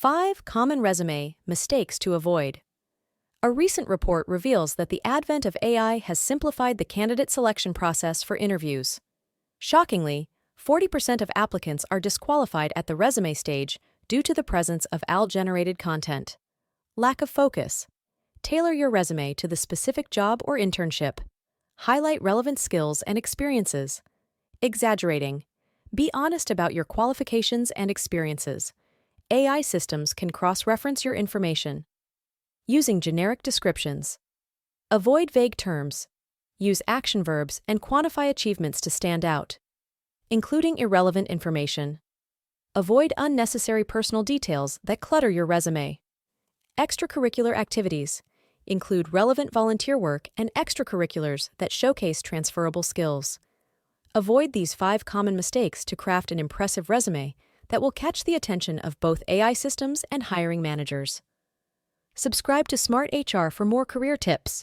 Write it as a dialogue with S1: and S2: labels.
S1: 5 Common Resume Mistakes to Avoid. A recent report reveals that the advent of AI has simplified the candidate selection process for interviews. Shockingly, 40% of applicants are disqualified at the resume stage due to the presence of AI-generated content. Lack of focus. Tailor your resume to the specific job or internship. Highlight relevant skills and experiences. Exaggerating. Be honest about your qualifications and experiences. AI systems can cross-reference your information. Using generic descriptions. Avoid vague terms. Use action verbs and quantify achievements to stand out. Including irrelevant information. Avoid unnecessary personal details that clutter your resume. Extracurricular activities. Include relevant volunteer work and extracurriculars that showcase transferable skills. Avoid these 5 common mistakes to craft an impressive resume that will catch the attention of both AI systems and hiring managers. Subscribe to Smart HR for more career tips.